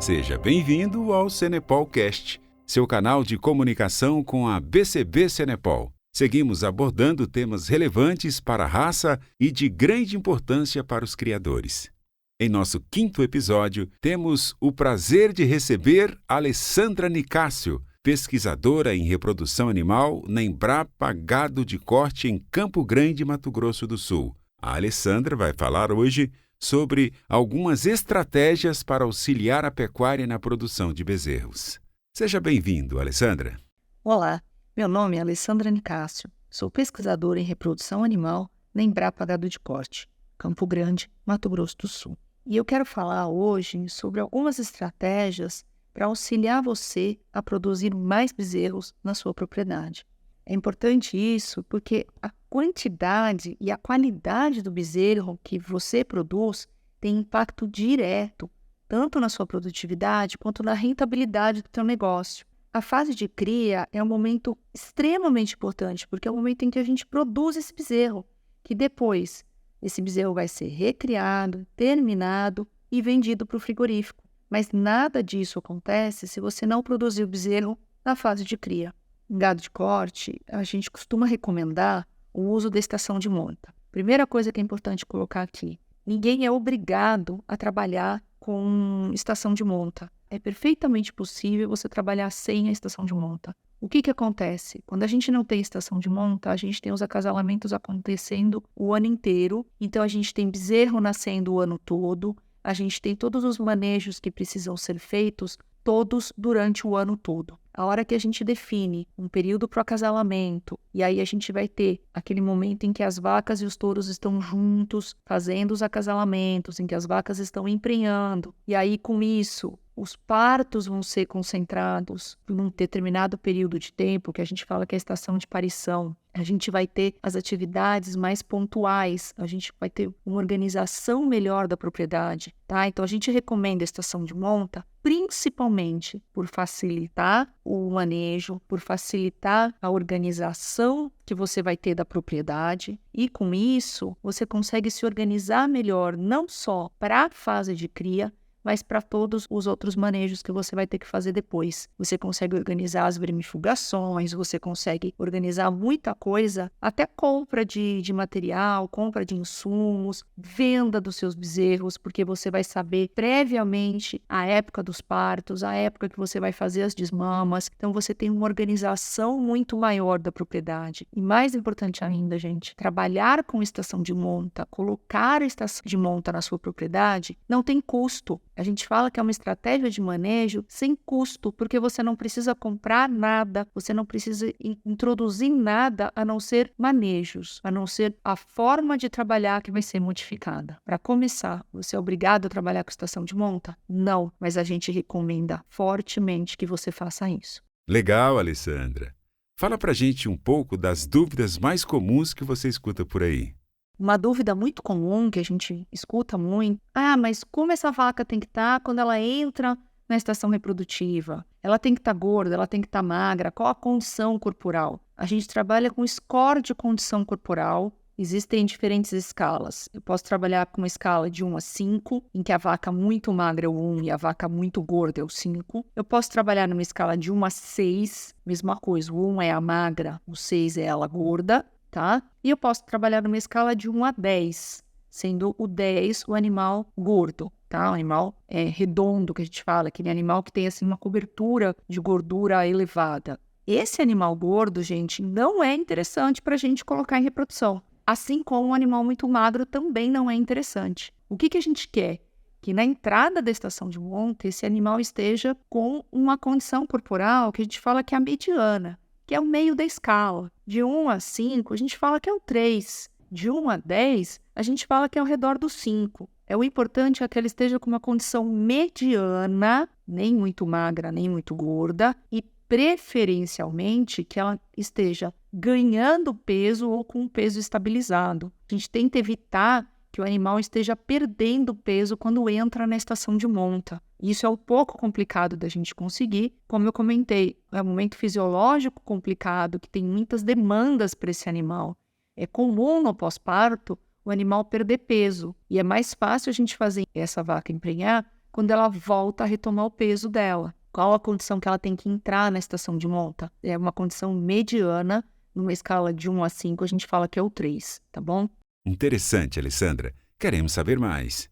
Seja bem-vindo ao Cenepolcast, seu canal de comunicação com a BCB Cenepol. Seguimos abordando temas relevantes para a raça e de grande importância para os criadores. Em nosso 5º episódio, temos o prazer de receber Alessandra Nicásio, pesquisadora em reprodução animal na Embrapa Gado de Corte em Campo Grande, Mato Grosso do Sul. A Alessandra vai falar hoje sobre algumas estratégias para auxiliar a pecuária na produção de bezerros. Seja bem-vindo, Alessandra. Olá, meu nome é Alessandra Nicásio, sou pesquisadora em reprodução animal na Embrapa Gado de Corte, Campo Grande, Mato Grosso do Sul. E eu quero falar hoje sobre algumas estratégias para auxiliar você a produzir mais bezerros na sua propriedade. É importante isso porque a quantidade e a qualidade do bezerro que você produz tem impacto direto, tanto na sua produtividade quanto na rentabilidade do seu negócio. A fase de cria é um momento extremamente importante, porque é o momento em que a gente produz esse bezerro, que depois esse bezerro vai ser recriado, terminado e vendido para o frigorífico. Mas nada disso acontece se você não produzir o bezerro na fase de cria. Em gado de corte, a gente costuma recomendar o uso da estação de monta. Primeira coisa que é importante colocar aqui: ninguém é obrigado a trabalhar com estação de monta. É perfeitamente possível você trabalhar sem a estação de monta. O que acontece? Quando a gente não tem estação de monta, a gente tem os acasalamentos acontecendo o ano inteiro. Então, a gente tem bezerro nascendo o ano todo. A gente tem todos os manejos que precisam ser feitos, todos durante o ano todo. A hora que a gente define um período para o acasalamento, e aí a gente vai ter aquele momento em que as vacas e os touros estão juntos, fazendo os acasalamentos, em que as vacas estão emprenhando, e aí com isso os partos vão ser concentrados por um determinado período de tempo, que a gente fala que é a estação de parição. A gente vai ter as atividades mais pontuais, a gente vai ter uma organização melhor da propriedade, tá? Então, a gente recomenda a estação de monta, principalmente por facilitar o manejo, por facilitar a organização que você vai ter da propriedade, e com isso, você consegue se organizar melhor, não só para a fase de cria, mas para todos os outros manejos que você vai ter que fazer depois. Você consegue organizar as vermifugações, você consegue organizar muita coisa, até compra de material, compra de insumos, venda dos seus bezerros, porque você vai saber previamente a época dos partos, a época que você vai fazer as desmamas. Então, você tem uma organização muito maior da propriedade. E mais importante ainda, gente, trabalhar com estação de monta, colocar a estação de monta na sua propriedade, não tem custo. A gente fala que é uma estratégia de manejo sem custo, porque você não precisa comprar nada, você não precisa introduzir nada a não ser manejos, a não ser a forma de trabalhar que vai ser modificada. Para começar, você é obrigado a trabalhar com estação de monta? Não, mas a gente recomenda fortemente que você faça isso. Legal, Alessandra. Fala pra gente um pouco das dúvidas mais comuns que você escuta por aí. Uma dúvida muito comum que a gente escuta muito: mas como essa vaca tem que estar quando ela entra na estação reprodutiva? Ela tem que estar gorda, ela tem que estar magra? Qual a condição corporal? A gente trabalha com score de condição corporal. Existem diferentes escalas. Eu posso trabalhar com uma escala de 1 a 5, em que a vaca muito magra é o 1 e a vaca muito gorda é o 5. Eu posso trabalhar numa escala de 1 a 6, mesma coisa. O 1 é a magra, o 6 é ela gorda. Tá? E eu posso trabalhar numa escala de 1 a 10, sendo o 10 o animal gordo, tá? O animal redondo, que a gente fala, aquele animal que tem assim, uma cobertura de gordura elevada. Esse animal gordo, gente, não é interessante para a gente colocar em reprodução. Assim como um animal muito magro também não é interessante. O que a gente quer? Que na entrada da estação de monta, esse animal esteja com uma condição corporal que a gente fala que é a mediana, que é o meio da escala. De 1 a 5, a gente fala que é o 3. De 1 a 10, a gente fala que é ao redor do 5. O importante é que ela esteja com uma condição mediana, nem muito magra, nem muito gorda, e preferencialmente que ela esteja ganhando peso ou com um peso estabilizado. A gente tenta evitar que o animal esteja perdendo peso quando entra na estação de monta. Isso é um pouco complicado da gente conseguir. Como eu comentei, é um momento fisiológico complicado, que tem muitas demandas para esse animal. É comum no pós-parto o animal perder peso, e é mais fácil a gente fazer essa vaca emprenhar quando ela volta a retomar o peso dela. Qual a condição que ela tem que entrar na estação de monta? É uma condição mediana, numa escala de 1 a 5, a gente fala que é o 3, tá bom? Interessante, Alessandra. Queremos saber mais.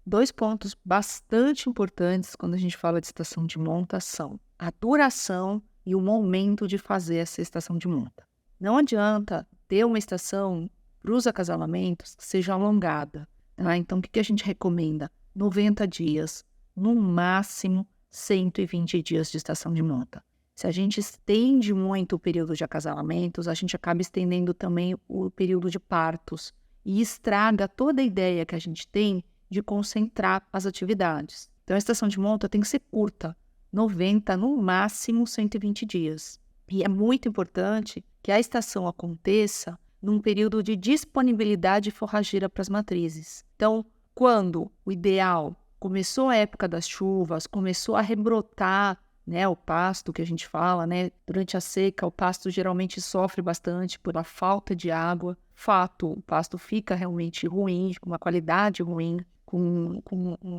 2 pontos bastante importantes quando a gente fala de estação de monta são a duração e o momento de fazer essa estação de monta. Não adianta ter uma estação para os acasalamentos que seja alongada, tá? Então, o que a gente recomenda? 90 dias, no máximo 120 dias de estação de monta. Se a gente estende muito o período de acasalamentos, a gente acaba estendendo também o período de partos e estraga toda a ideia que a gente tem de concentrar as atividades. Então, a estação de monta tem que ser curta, 90, no máximo 120 dias. E é muito importante que a estação aconteça num período de disponibilidade forrageira para as matrizes. Então, quando o ideal começou a época das chuvas, começou a rebrotar, né, o pasto que a gente fala, né, durante a seca, o pasto geralmente sofre bastante por a falta de água. Fato, o pasto fica realmente ruim, com uma qualidade ruim, com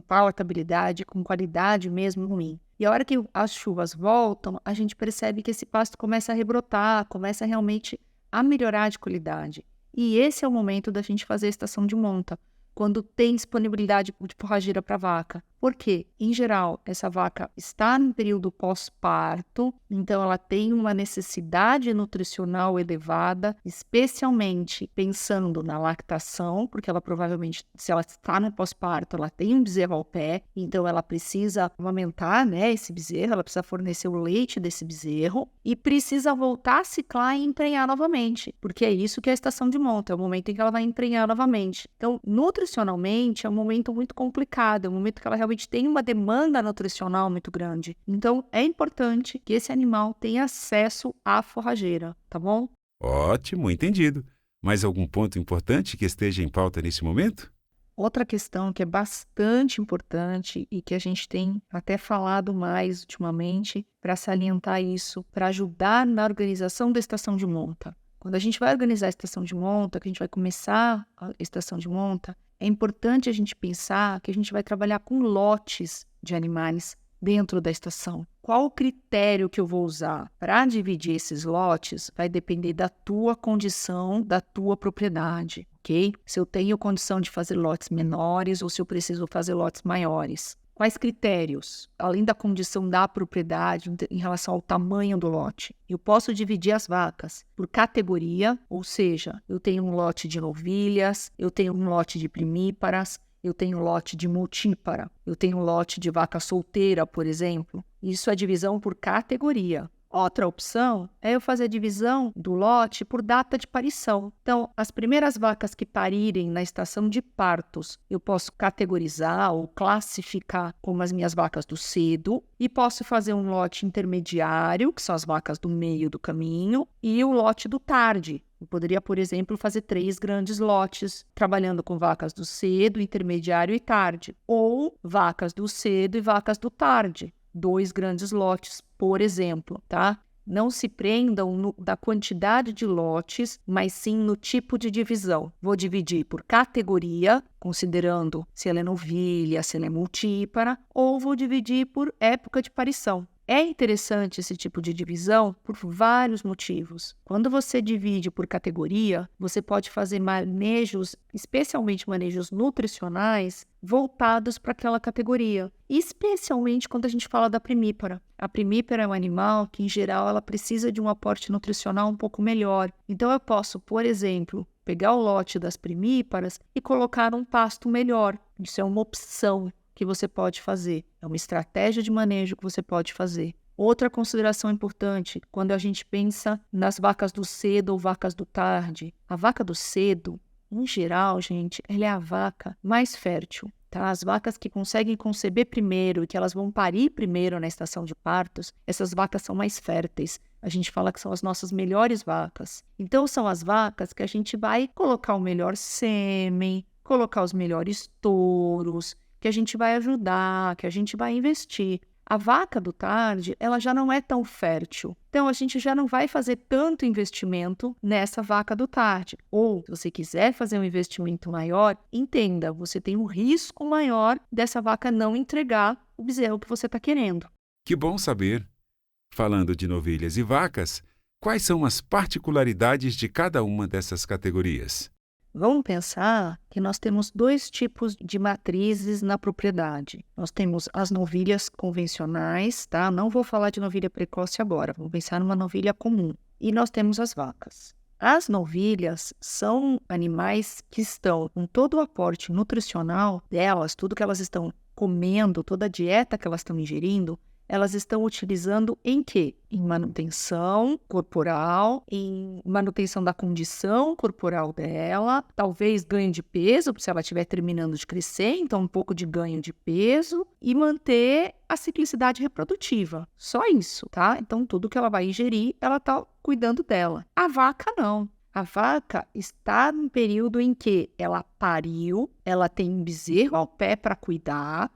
palatabilidade, com qualidade mesmo ruim. E a hora que as chuvas voltam, a gente percebe que esse pasto começa a rebrotar, começa realmente a melhorar de qualidade. E esse é o momento da gente fazer a estação de monta, quando tem disponibilidade de forrageira para a vaca. Por quê? Em geral, essa vaca está no período pós-parto, então ela tem uma necessidade nutricional elevada, especialmente pensando na lactação, porque ela provavelmente, se ela está no pós-parto, ela tem um bezerro ao pé, então ela precisa amamentar, né, esse bezerro, ela precisa fornecer o leite desse bezerro e precisa voltar a ciclar e emprenhar novamente, porque é isso que é a estação de monta, é o momento em que ela vai emprenhar novamente. Então, nutricionalmente, é um momento muito complicado, é um momento que ela realmente tem uma demanda nutricional muito grande. Então, é importante que esse animal tenha acesso à forrageira, tá bom? Ótimo, entendido. Mais algum ponto importante que esteja em pauta nesse momento? Outra questão que é bastante importante e que a gente tem até falado mais ultimamente para salientar isso, para ajudar na organização da estação de monta. Quando a gente vai organizar a estação de monta, que a gente vai começar a estação de monta, é importante a gente pensar que a gente vai trabalhar com lotes de animais dentro da estação. Qual o critério que eu vou usar para dividir esses lotes vai depender da tua condição, da tua propriedade, ok? Se eu tenho condição de fazer lotes menores ou se eu preciso fazer lotes maiores. Quais critérios? Além da condição da propriedade em relação ao tamanho do lote, eu posso dividir as vacas por categoria, ou seja, eu tenho um lote de novilhas, eu tenho um lote de primíparas, eu tenho um lote de multípara, eu tenho um lote de vaca solteira, por exemplo. Isso é divisão por categoria. Outra opção é eu fazer a divisão do lote por data de parição. Então, as primeiras vacas que parirem na estação de partos, eu posso categorizar ou classificar como as minhas vacas do cedo e posso fazer um lote intermediário, que são as vacas do meio do caminho, e o lote do tarde. Eu poderia, por exemplo, fazer 3 grandes lotes, trabalhando com vacas do cedo, intermediário e tarde, ou vacas do cedo e vacas do tarde. 2 grandes lotes, por exemplo, tá? Não se prendam da quantidade de lotes, mas sim no tipo de divisão. Vou dividir por categoria, considerando se ela é novilha, se ela é multípara, ou vou dividir por época de parição. É interessante esse tipo de divisão por vários motivos. Quando você divide por categoria, você pode fazer manejos, especialmente manejos nutricionais, voltados para aquela categoria. Especialmente quando a gente fala da primípara. A primípara é um animal que, em geral, ela precisa de um aporte nutricional um pouco melhor. Então, eu posso, por exemplo, pegar o lote das primíparas e colocar um pasto melhor. Isso é uma opção que você pode fazer. É uma estratégia de manejo que você pode fazer. Outra consideração importante, quando a gente pensa nas vacas do cedo ou vacas do tarde. A vaca do cedo, em geral, gente, ela é a vaca mais fértil. Tá? As vacas que conseguem conceber primeiro e que elas vão parir primeiro na estação de partos, essas vacas são mais férteis. A gente fala que são as nossas melhores vacas. Então, são as vacas que a gente vai colocar o melhor sêmen, colocar os melhores touros, que a gente vai ajudar, que a gente vai investir. A vaca do tarde, ela já não é tão fértil. Então, a gente já não vai fazer tanto investimento nessa vaca do tarde. Ou, se você quiser fazer um investimento maior, entenda, você tem um risco maior dessa vaca não entregar o bezerro que você está querendo. Que bom saber. Falando de novilhas e vacas, quais são as particularidades de cada uma dessas categorias? Vamos pensar que nós temos 2 tipos de matrizes na propriedade. Nós temos as novilhas convencionais, tá? Não vou falar de novilha precoce agora, vamos pensar numa novilha comum. E nós temos as vacas. As novilhas são animais que estão com todo o aporte nutricional delas, tudo que elas estão comendo, toda a dieta que elas estão ingerindo, elas estão utilizando em quê? Em manutenção corporal, em manutenção da condição corporal dela, talvez ganho de peso, se ela estiver terminando de crescer, então um pouco de ganho de peso, e manter a ciclicidade reprodutiva. Só isso, tá? Então tudo que ela vai ingerir, ela está cuidando dela. A vaca não. A vaca está num período em que ela pariu, ela tem um bezerro ao pé para cuidar.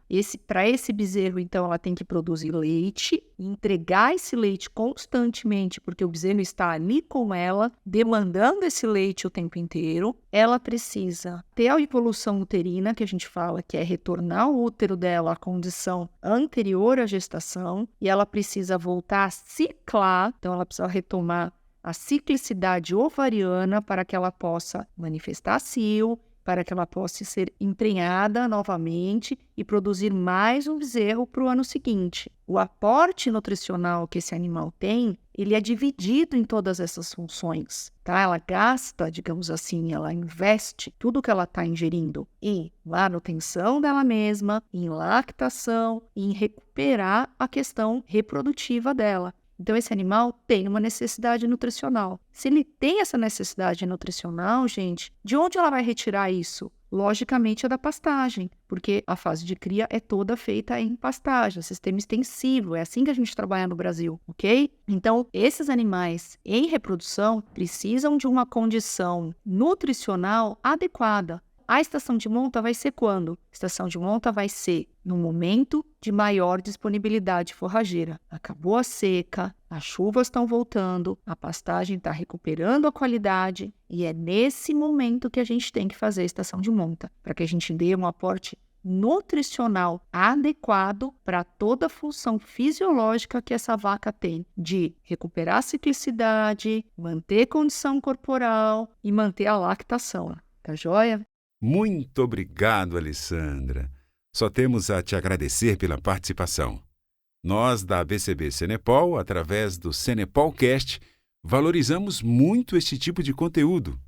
Para esse bezerro, então, ela tem que produzir leite, entregar esse leite constantemente, porque o bezerro está ali com ela, demandando esse leite o tempo inteiro. Ela precisa ter a evolução uterina, que a gente fala que é retornar o útero dela à condição anterior à gestação, e ela precisa voltar a ciclar, então ela precisa retomar a ciclicidade ovariana para que ela possa manifestar cio, para que ela possa ser emprenhada novamente e produzir mais um bezerro para o ano seguinte. O aporte nutricional que esse animal tem, ele é dividido em todas essas funções, tá? Ela gasta, digamos assim, ela investe tudo que ela está ingerindo em manutenção dela mesma, em lactação, em recuperar a questão reprodutiva dela. Então, esse animal tem uma necessidade nutricional. Se ele tem essa necessidade nutricional, gente, de onde ela vai retirar isso? Logicamente é da pastagem, porque a fase de cria é toda feita em pastagem, sistema extensivo, é assim que a gente trabalha no Brasil, ok? Então, esses animais em reprodução precisam de uma condição nutricional adequada. A estação de monta vai ser quando? A estação de monta vai ser no momento de maior disponibilidade forrageira. Acabou a seca, as chuvas estão voltando, a pastagem está recuperando a qualidade e é nesse momento que a gente tem que fazer a estação de monta, para que a gente dê um aporte nutricional adequado para toda a função fisiológica que essa vaca tem, de recuperar a ciclicidade, manter condição corporal e manter a lactação. Tá joia? Muito obrigado, Alessandra. Só temos a te agradecer pela participação. Nós, da ABCB Senepol, através do Senepolcast, valorizamos muito este tipo de conteúdo.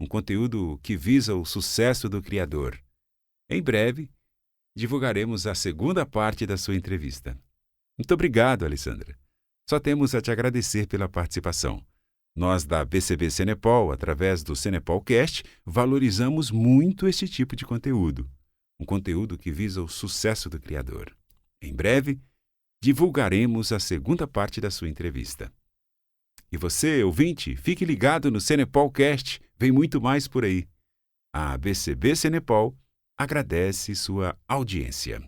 Um conteúdo que visa o sucesso do criador. Em breve, divulgaremos a segunda parte da sua entrevista. Muito obrigado, Alessandra. Só temos a te agradecer pela participação. Nós, da BCB Senepol, através do Senepolcast, valorizamos muito este tipo de conteúdo. Um conteúdo que visa o sucesso do criador. Em breve, divulgaremos a segunda parte da sua entrevista. E você, ouvinte, fique ligado no Senepolcast, vem muito mais por aí. A BCB Senepol agradece sua audiência.